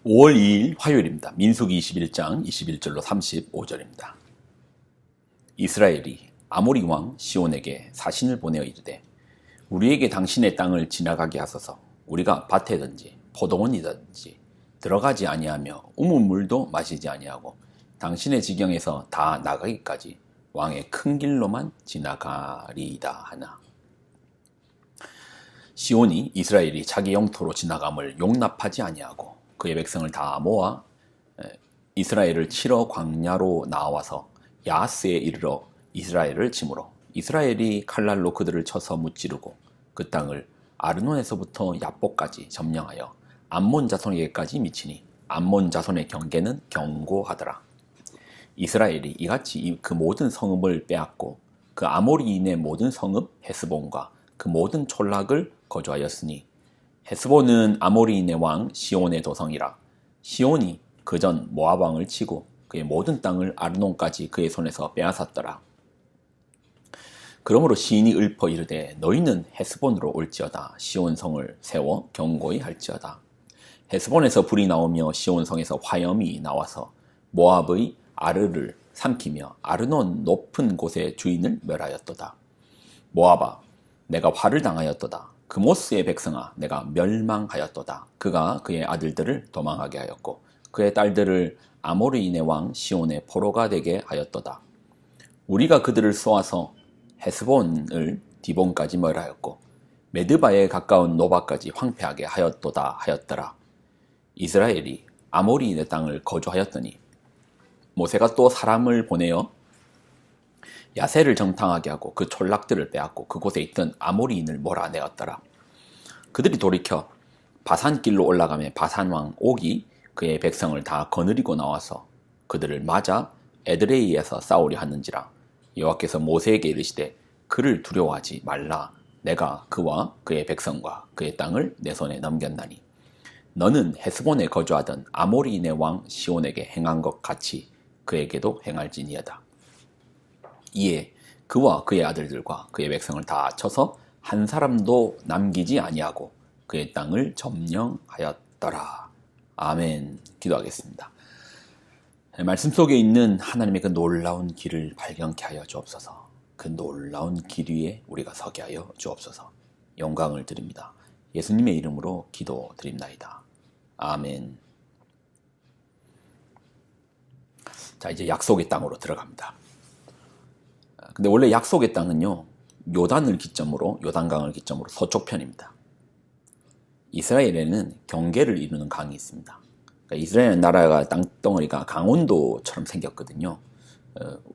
5월 2일 화요일입니다. 민수기 21장 21절로 35절입니다. 이스라엘이 아모리 왕 시온에게 사신을 보내어 이르되 우리에게 당신의 땅을 지나가게 하소서. 우리가 밭에든지 포도원이든지 들어가지 아니하며 우물물도 마시지 아니하고 당신의 지경에서 다 나가기까지 왕의 큰 길로만 지나가리이다 하나. 시온이 이스라엘이 자기 영토로 지나감을 용납하지 아니하고 그의 백성을 다 모아 이스라엘을 치러 광야로 나와서 야하스에 이르러 이스라엘을 치므로 이스라엘이 칼날로 그들을 쳐서 무찌르고 그 땅을 아르논에서부터 야복까지 점령하여 암몬 자손에게까지 미치니 암몬 자손의 경계는 견고하더라. 이스라엘이 이같이 그 모든 성읍을 빼앗고 그 아모리인의 모든 성읍 헤스본과 그 모든 촌락을 거주하였으니 헤스본은 아모리인의 왕 시온의 도성이라. 시온이 그전 모압 왕을 치고 그의 모든 땅을 아르논까지 그의 손에서 빼앗았더라. 그러므로 시인이 읊어 이르되 너희는 헤스본으로 올지어다. 시온 성을 세워 견고히 할지어다. 헤스본에서 불이 나오며 시온 성에서 화염이 나와서 모압의 아르를 삼키며 아르논 높은 곳의 주인을 멸하였도다. 모압아, 내가 화를 당하였도다. 그모스의 백성아, 내가 멸망하였도다. 그가 그의 아들들을 도망하게 하였고 그의 딸들을 아모리인의 왕 시온의 포로가 되게 하였도다. 우리가 그들을 쏘아서 헤스본을 디본까지 멸하였고 메드바에 가까운 노바까지 황폐하게 하였도다 하였더라. 이스라엘이 아모리인의 땅을 거주하였더니 모세가 또 사람을 보내어 야세를 정탐하게 하고 그 촌락들을 빼앗고 그곳에 있던 아모리인을 몰아내었더라. 그들이 돌이켜 바산길로 올라가며 바산왕 옥이 그의 백성을 다 거느리고 나와서 그들을 맞아 에드레이에서 싸우려 하는지라. 여호와께서 모세에게 이르시되 그를 두려워하지 말라. 내가 그와 그의 백성과 그의 땅을 내 손에 넘겼나니 너는 헤스본에 거주하던 아모리인의 왕 시온에게 행한 것 같이 그에게도 행할지니어다. 이에 그와 그의 아들들과 그의 백성을 다 쳐서 한 사람도 남기지 아니하고 그의 땅을 점령하였더라. 아멘. 기도하겠습니다. 말씀 속에 있는 하나님의 그 놀라운 길을 발견케 하여 주옵소서. 그 놀라운 길 위에 우리가 서게 하여 주옵소서. 영광을 드립니다. 예수님의 이름으로 기도드립나이다. 아멘. 자, 이제 약속의 땅으로 들어갑니다. 근데 원래 약속의 땅은요, 요단강을 기점으로 서쪽편입니다. 이스라엘에는 경계를 이루는 강이 있습니다. 그러니까 이스라엘 나라가 땅덩어리가 강원도처럼 생겼거든요.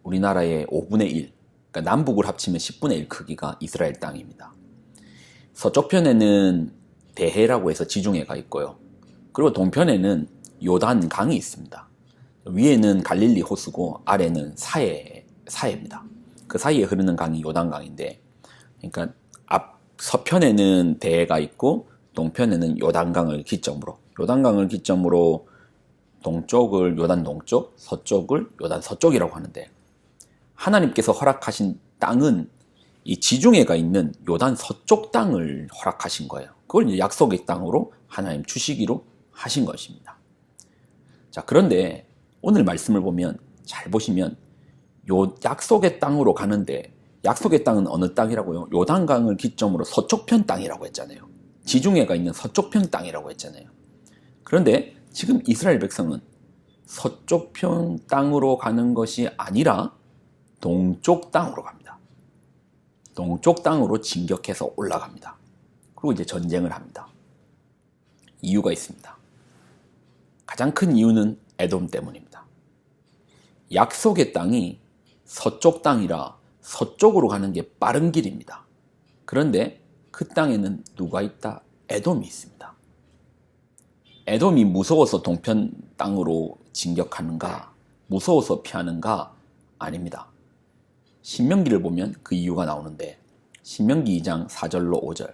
우리나라의 5분의 1, 그러니까 남북을 합치면 10분의 1 크기가 이스라엘 땅입니다. 서쪽편에는 대해라고 해서 지중해가 있고요. 그리고 동편에는 요단강이 있습니다. 위에는 갈릴리 호수고 아래는 사해입니다. 그 사이에 흐르는 강이 요단강인데, 그러니까 서편에는 대해가 있고 동편에는 요단강을 기점으로 동쪽을 요단 동쪽, 서쪽을 요단 서쪽이라고 하는데, 하나님께서 허락하신 땅은 이 지중해가 있는 요단 서쪽 땅을 허락하신 거예요. 그걸 이제 약속의 땅으로 하나님 주시기로 하신 것입니다. 자, 그런데 오늘 말씀을 보면 잘 보시면 요 약속의 땅으로 가는데, 약속의 땅은 어느 땅이라고요? 요단강을 기점으로 서쪽편 땅이라고 했잖아요. 지중해가 있는 서쪽편 땅이라고 했잖아요. 그런데 지금 이스라엘 백성은 서쪽편 땅으로 가는 것이 아니라 동쪽 땅으로 갑니다. 동쪽 땅으로 진격해서 올라갑니다. 그리고 이제 전쟁을 합니다. 이유가 있습니다. 가장 큰 이유는 에돔 때문입니다. 약속의 땅이 서쪽 땅이라 서쪽으로 가는 게 빠른 길입니다. 그런데 그 땅에는 누가 있다? 에돔이 있습니다. 에돔이 무서워서 동편 땅으로 진격하는가? 무서워서 피하는가? 아닙니다. 신명기를 보면 그 이유가 나오는데, 신명기 2장 4절로 5절,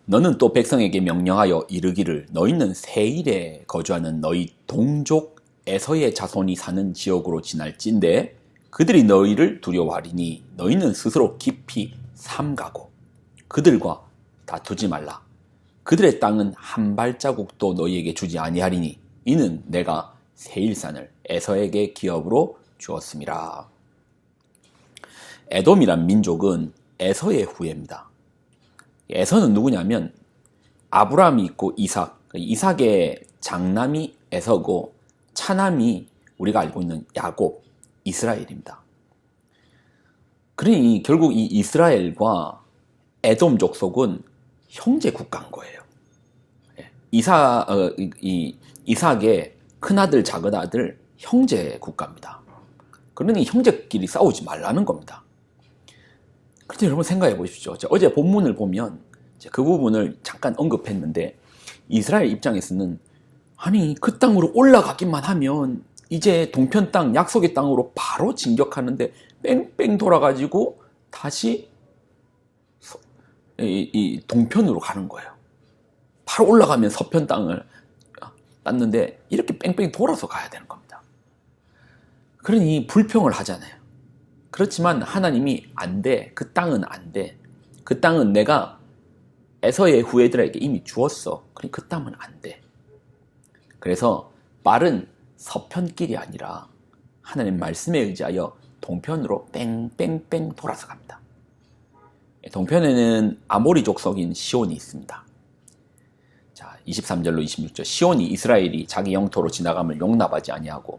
너는 또 백성에게 명령하여 이르기를 너희는 세일에 거주하는 너희 동족 에서의 자손이 사는 지역으로 지날진대 그들이 너희를 두려워하리니 너희는 스스로 깊이 삼가고 그들과 다투지 말라. 그들의 땅은 한 발자국도 너희에게 주지 아니하리니 이는 내가 세일산을 에서에게 기업으로 주었음이라. 에돔이란 민족은 에서의 후예입니다. 에서는 누구냐면 아브라함이 있고 이삭의 장남이 에서고 차남이 우리가 알고 있는 야곱, 이스라엘입니다. 그러니 결국 이 이스라엘과 에돔 족속은 형제 국가인 거예요. 이삭의 큰아들, 작은아들 형제 국가입니다. 그러니 형제끼리 싸우지 말라는 겁니다. 그런데 여러분 생각해 보십시오. 어제 본문을 보면 그 부분을 잠깐 언급했는데 이스라엘 입장에서는 아니 그 땅으로 올라가기만 하면 이제 동편 땅, 약속의 땅으로 바로 진격하는데 뺑뺑 돌아가지고 다시 이 동편으로 가는 거예요. 바로 올라가면 서편 땅을 땄는데 이렇게 뺑뺑 돌아서 가야 되는 겁니다. 그러니 불평을 하잖아요. 그렇지만 하나님이 안 돼. 그 땅은 안 돼. 그 땅은 내가 에서의 후예들에게 이미 주었어. 그러니 그 땅은 안 돼. 그래서 말은 서편길이 아니라 하나님 말씀에 의지하여 동편으로 뺑뺑뺑 돌아서 갑니다. 동편에는 아모리 족속인 시온이 있습니다. 자, 23절로 26절. 시온이 이스라엘이 자기 영토로 지나감을 용납하지 아니하고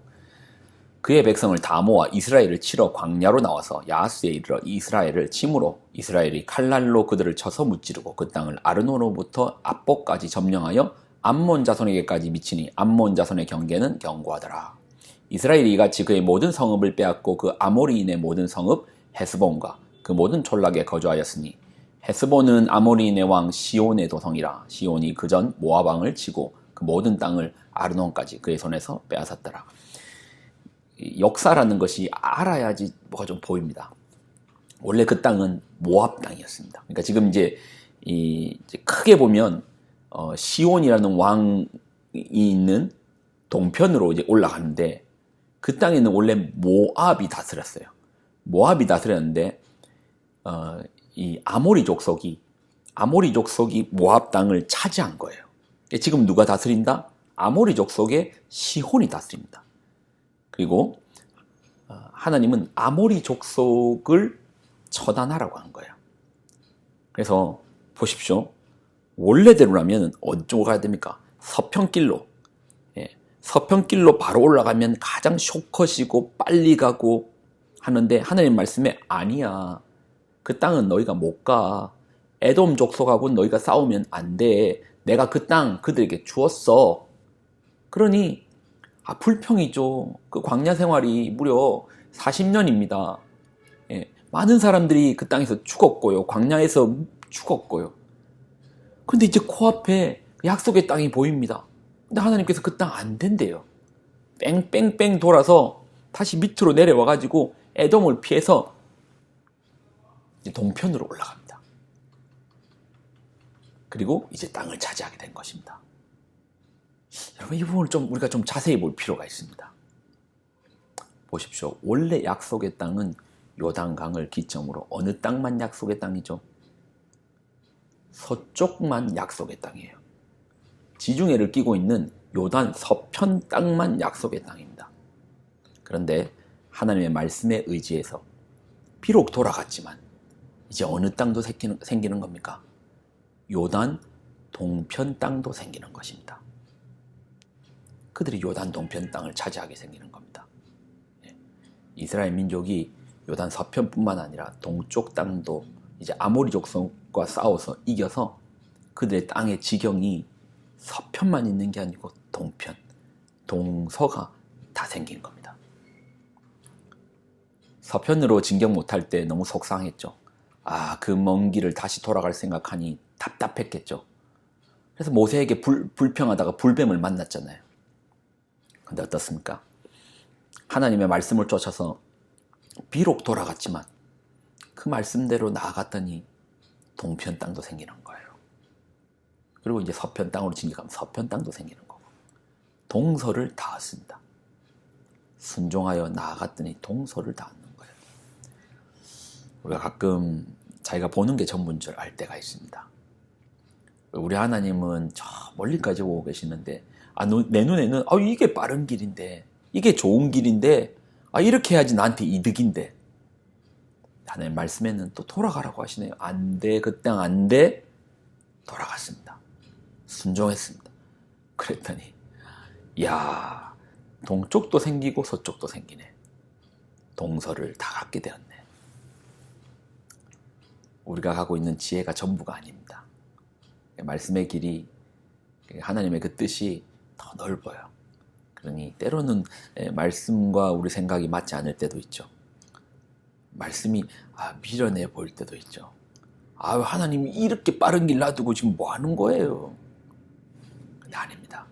그의 백성을 다 모아 이스라엘을 치러 광야로 나와서 야하스에 이르러 이스라엘을 침으로 이스라엘이 칼날로 그들을 쳐서 무찌르고 그 땅을 아르노로부터 압복까지 점령하여 암몬 자손에게까지 미치니 암몬 자손의 경계는 견고하더라. 이스라엘이 이같이 그의 모든 성읍을 빼앗고 그 아모리인의 모든 성읍 헤스본과 그 모든 촌락에 거주하였으니 헤스본은 아모리인의 왕 시온의 도성이라. 시온이 그전 모압 왕을 치고 그 모든 땅을 아르논까지 그의 손에서 빼앗았더라. 역사라는 것이 알아야지 뭐가 좀 보입니다. 원래 그 땅은 모압 땅이었습니다. 그러니까 지금 이제 크게 보면 시온이라는 왕이 있는 동편으로 이제 올라가는데 그 땅에는 원래 모압이 다스렸어요. 모압이 다스렸는데 이 아모리 족속이 모압 땅을 차지한 거예요. 지금 누가 다스린다? 아모리 족속의 시혼이 다스립니다. 그리고 하나님은 아모리 족속을 처단하라고 한 거예요. 그래서 보십시오. 원래대로라면 어디로 가야 됩니까? 서편길로. 서편길로 바로 올라가면 가장 숏컷이고 빨리 가고 하는데 하나님 말씀에 아니야. 그 땅은 너희가 못 가. 에돔 족속하고 너희가 싸우면 안 돼. 내가 그 땅 그들에게 주었어. 그러니 불평이죠. 그 광야 생활이 무려 40년입니다. 많은 사람들이 그 땅에서 죽었고요. 광야에서 죽었고요. 근데 이제 코앞에 약속의 땅이 보입니다. 근데 하나님께서 그 땅 안 된대요. 뺑뺑뺑 돌아서 다시 밑으로 내려와가지고 에돔을 피해서 이제 동편으로 올라갑니다. 그리고 이제 땅을 차지하게 된 것입니다. 여러분 이 부분을 우리가 좀 자세히 볼 필요가 있습니다. 보십시오. 원래 약속의 땅은 요단강을 기점으로 어느 땅만 약속의 땅이죠? 서쪽만 약속의 땅이에요. 지중해를 끼고 있는 요단 서편 땅만 약속의 땅입니다. 그런데 하나님의 말씀에 의지해서 비록 돌아갔지만 이제 어느 땅도 생기는 겁니까? 요단 동편 땅도 생기는 것입니다. 그들이 요단 동편 땅을 차지하게 생기는 겁니다. 이스라엘 민족이 요단 서편뿐만 아니라 동쪽 땅도 이제 아모리 족속과 싸워서 이겨서 그들의 땅의 지경이 서편만 있는 게 아니고 동편, 동서가 다 생긴 겁니다. 서편으로 진격 못할 때 너무 속상했죠. 그 먼 길을 다시 돌아갈 생각하니 답답했겠죠. 그래서 모세에게 불평하다가 불뱀을 만났잖아요. 근데 어떻습니까? 하나님의 말씀을 쫓아서 비록 돌아갔지만 그 말씀대로 나아갔더니 동편 땅도 생기는 거예요. 그리고 이제 서편 땅으로 진격하면 서편 땅도 생기는 거고 동서를 닿았습니다. 순종하여 나아갔더니 동서를 닿는 거예요. 우리가 가끔 자기가 보는 게 전부인 줄 알 때가 있습니다. 우리 하나님은 저 멀리까지 오고 계시는데 내 눈에는 이게 빠른 길인데 이게 좋은 길인데 이렇게 해야지 나한테 이득인데 하나님 말씀에는 또 돌아가라고 하시네요. 안 돼, 그 땅 안 돼. 돌아갔습니다. 순종했습니다. 그랬더니 야, 동쪽도 생기고 서쪽도 생기네. 동서를 다 갖게 되었네. 우리가 가고 있는 지혜가 전부가 아닙니다. 말씀의 길이, 하나님의 그 뜻이 더 넓어요. 그러니 때로는 말씀과 우리 생각이 맞지 않을 때도 있죠. 말씀이 미련해 보일 때도 있죠. 하나님이 이렇게 빠른 길 놔두고 지금 뭐 하는 거예요? 근데 아닙니다.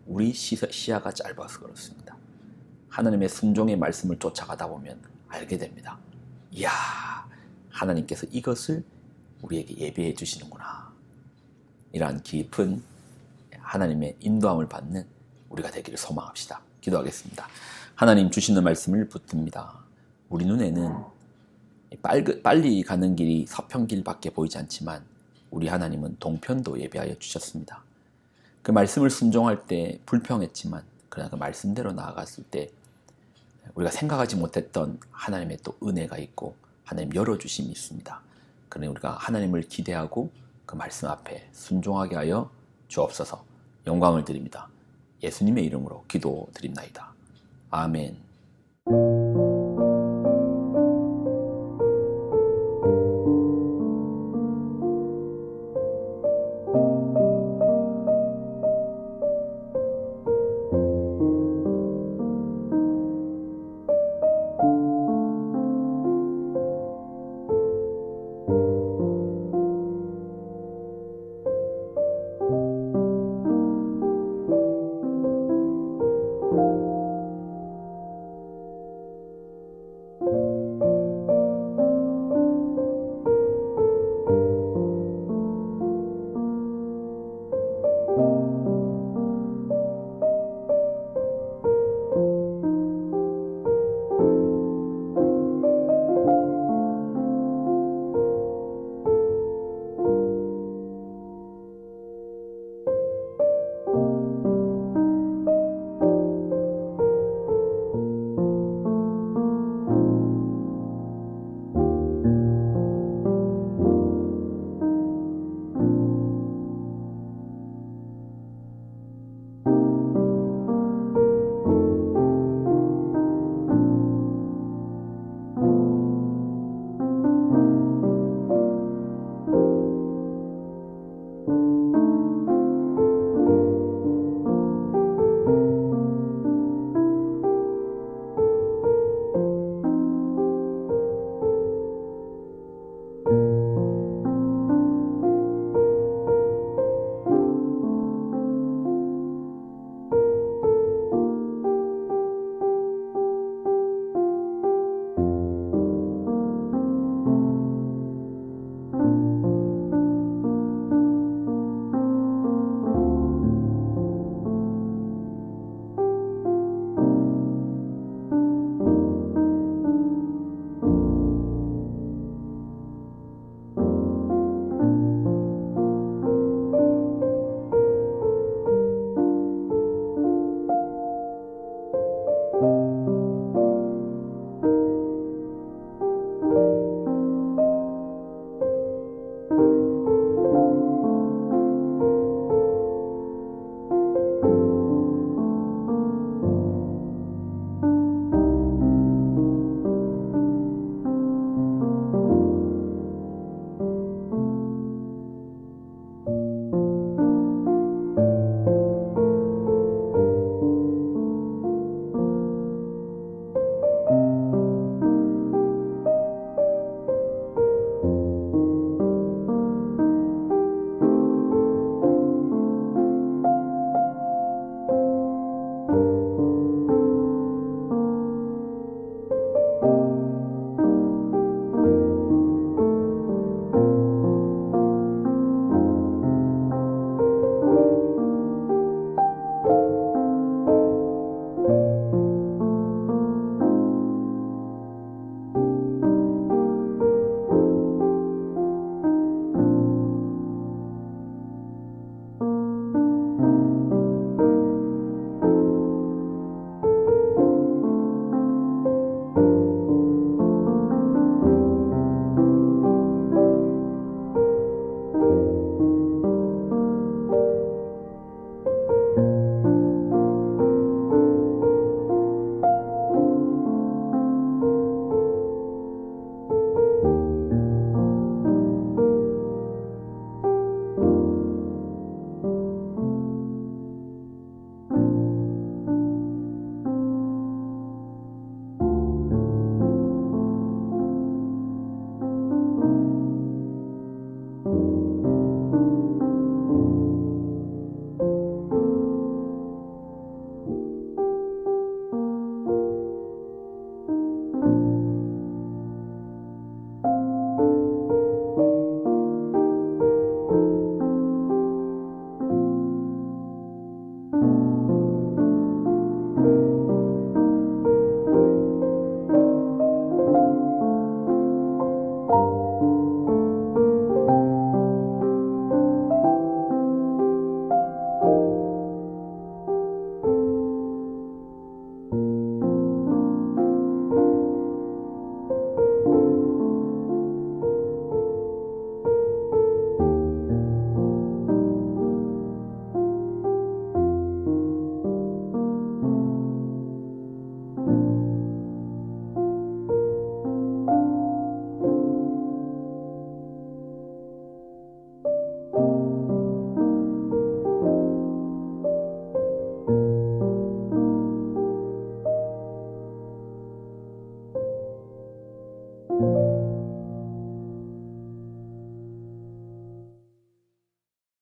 우리 시야가 짧아서 그렇습니다. 하나님의 순종의 말씀을 쫓아가다 보면 알게 됩니다. 이야, 하나님께서 이것을 우리에게 예비해 주시는구나. 이러한 깊은 하나님의 인도함을 받는 우리가 되기를 소망합시다. 기도하겠습니다. 하나님 주시는 말씀을 붙듭니다. 우리 눈에는 빨리 가는 길이 서편길밖에 보이지 않지만 우리 하나님은 동편도 예비하여 주셨습니다. 그 말씀을 순종할 때 불평했지만 그러나 그 말씀대로 나아갔을 때 우리가 생각하지 못했던 하나님의 또 은혜가 있고 하나님 열어주심이 있습니다. 그러니 우리가 하나님을 기대하고 그 말씀 앞에 순종하게 하여 주옵소서. 영광을 드립니다. 예수님의 이름으로 기도드립나이다. 아멘.